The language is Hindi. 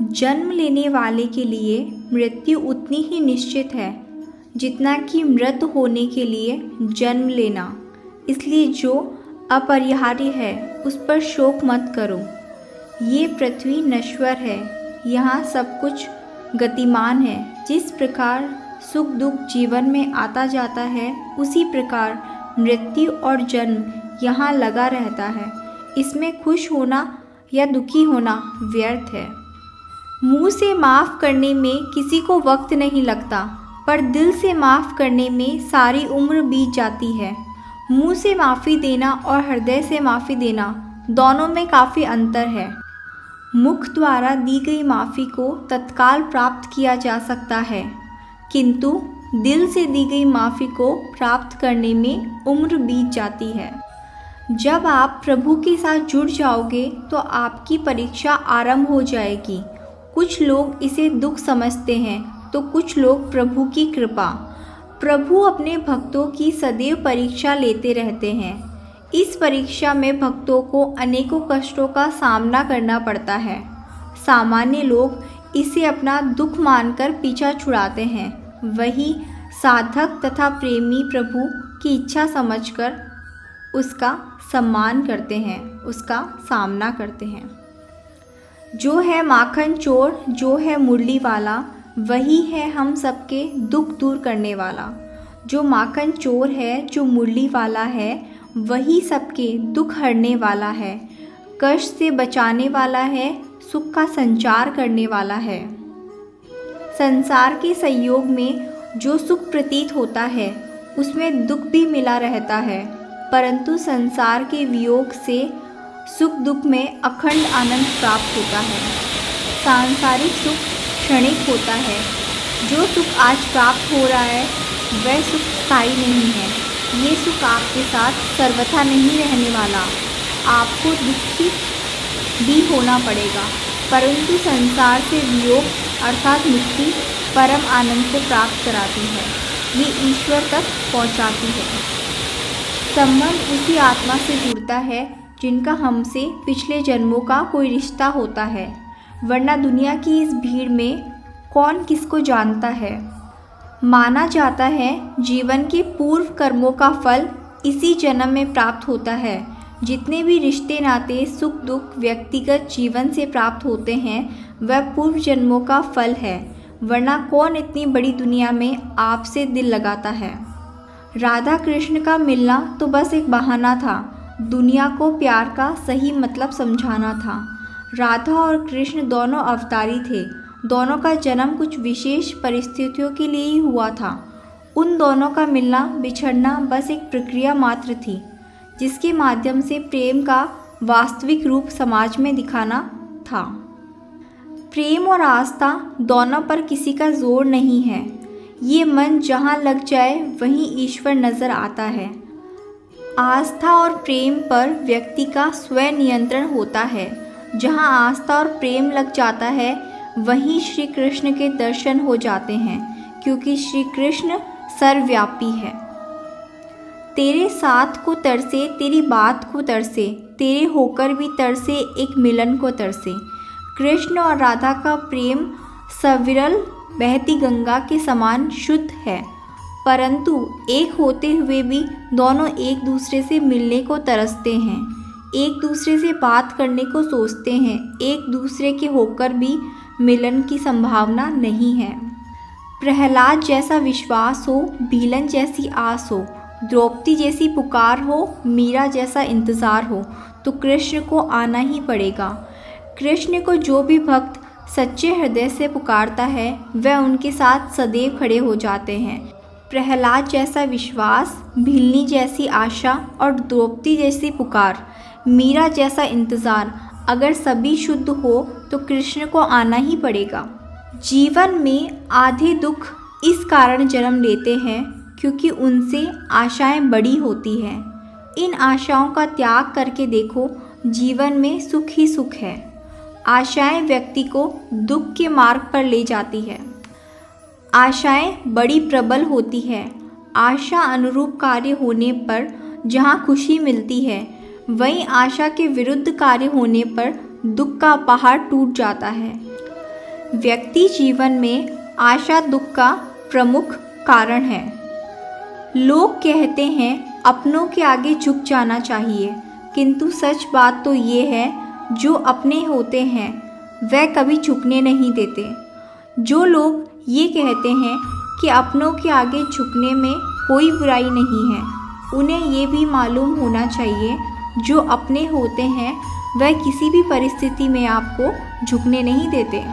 जन्म लेने वाले के लिए मृत्यु उतनी ही निश्चित है जितना कि मृत होने के लिए जन्म लेना। इसलिए जो अपरिहार्य है उस पर शोक मत करो। ये पृथ्वी नश्वर है, यहाँ सब कुछ गतिमान है। जिस प्रकार सुख दुख जीवन में आता जाता है, उसी प्रकार मृत्यु और जन्म यहाँ लगा रहता है। इसमें खुश होना या दुखी होना व्यर्थ है। मुंह से माफ़ करने में किसी को वक्त नहीं लगता, पर दिल से माफ़ करने में सारी उम्र बीत जाती है। मुंह से माफ़ी देना और हृदय से माफ़ी देना दोनों में काफ़ी अंतर है। मुख द्वारा दी गई माफ़ी को तत्काल प्राप्त किया जा सकता है, किंतु दिल से दी गई माफ़ी को प्राप्त करने में उम्र बीत जाती है। जब आप प्रभु के साथ जुड़ जाओगे तो आपकी परीक्षा आरंभ हो जाएगी। कुछ लोग इसे दुख समझते हैं तो कुछ लोग प्रभु की कृपा। प्रभु अपने भक्तों की सदैव परीक्षा लेते रहते हैं। इस परीक्षा में भक्तों को अनेकों कष्टों का सामना करना पड़ता है। सामान्य लोग इसे अपना दुख मानकर पीछा छुड़ाते हैं, वही साधक तथा प्रेमी प्रभु की इच्छा समझकर उसका सम्मान करते हैं, उसका सामना करते हैं। जो है माखन चोर, जो है मुरली वाला, वही है हम सबके दुख दूर करने वाला। जो माखन चोर है, जो मुरली वाला है, वही सबके दुख हरने वाला है, कष्ट से बचाने वाला है, सुख का संचार करने वाला है। संसार के संयोग में जो सुख प्रतीत होता है उसमें दुख भी मिला रहता है, परंतु संसार के वियोग से सुख दुख में अखंड आनंद प्राप्त होता है। सांसारिक सुख क्षणिक होता है। जो सुख आज प्राप्त हो रहा है वह सुख स्थायी नहीं है। ये सुख आपके साथ सर्वथा नहीं रहने वाला। आपको दुखी भी होना पड़ेगा, परंतु संसार से वियोग अर्थात मुक्ति परम आनंद को प्राप्त कराती है। ये ईश्वर तक पहुंचाती है। संबंध उसी आत्मा से जुड़ता है जिनका हमसे पिछले जन्मों का कोई रिश्ता होता है, वरना दुनिया की इस भीड़ में कौन किसको जानता है। माना जाता है जीवन के पूर्व कर्मों का फल इसी जन्म में प्राप्त होता है। जितने भी रिश्ते नाते सुख दुख व्यक्तिगत जीवन से प्राप्त होते हैं वह पूर्व जन्मों का फल है, वरना कौन इतनी बड़ी दुनिया में आपसे दिल लगाता है। राधा कृष्ण का मिलना तो बस एक बहाना था, दुनिया को प्यार का सही मतलब समझाना था। राधा और कृष्ण दोनों अवतारी थे। दोनों का जन्म कुछ विशेष परिस्थितियों के लिए ही हुआ था। उन दोनों का मिलना बिछड़ना बस एक प्रक्रिया मात्र थी, जिसके माध्यम से प्रेम का वास्तविक रूप समाज में दिखाना था। प्रेम और आस्था दोनों पर किसी का जोर नहीं है। ये मन जहाँ लग जाए वहीं ईश्वर नज़र आता है। आस्था और प्रेम पर व्यक्ति का स्वयं नियंत्रण होता है। जहाँ आस्था और प्रेम लग जाता है वहीं श्री कृष्ण के दर्शन हो जाते हैं, क्योंकि श्री कृष्ण सर्वव्यापी है। तेरे साथ को तरसे, तेरी बात को तरसे, तेरे होकर भी तरसे, एक मिलन को तरसे। कृष्ण और राधा का प्रेम सविरल बहती गंगा के समान शुद्ध है, परंतु एक होते हुए भी दोनों एक दूसरे से मिलने को तरसते हैं, एक दूसरे से बात करने को सोचते हैं। एक दूसरे के होकर भी मिलन की संभावना नहीं है। प्रहलाद जैसा विश्वास हो, भीलन जैसी आस हो, द्रौपदी जैसी पुकार हो, मीरा जैसा इंतज़ार हो, तो कृष्ण को आना ही पड़ेगा। कृष्ण को जो भी भक्त सच्चे हृदय से पुकारता है वह उनके साथ सदैव खड़े हो जाते हैं। प्रहलाद जैसा विश्वास, भीलनी जैसी आशा और द्रौपदी जैसी पुकार, मीरा जैसा इंतज़ार अगर सभी शुद्ध हो तो कृष्ण को आना ही पड़ेगा। जीवन में आधे दुख इस कारण जन्म लेते हैं क्योंकि उनसे आशाएं बड़ी होती हैं। इन आशाओं का त्याग करके देखो, जीवन में सुख ही सुख है। आशाएं व्यक्ति को दुख के मार्ग पर ले जाती है। आशाएं बड़ी प्रबल होती है। आशा अनुरूप कार्य होने पर जहाँ खुशी मिलती है, वहीं आशा के विरुद्ध कार्य होने पर दुख का पहाड़ टूट जाता है। व्यक्ति जीवन में आशा दुख का प्रमुख कारण है। लोग कहते हैं अपनों के आगे झुक जाना चाहिए, किंतु सच बात तो ये है जो अपने होते हैं वह कभी झुकने नहीं देते। जो लोग ये कहते हैं कि अपनों के आगे झुकने में कोई बुराई नहीं है, उन्हें ये भी मालूम होना चाहिए जो अपने होते हैं वह किसी भी परिस्थिति में आपको झुकने नहीं देते।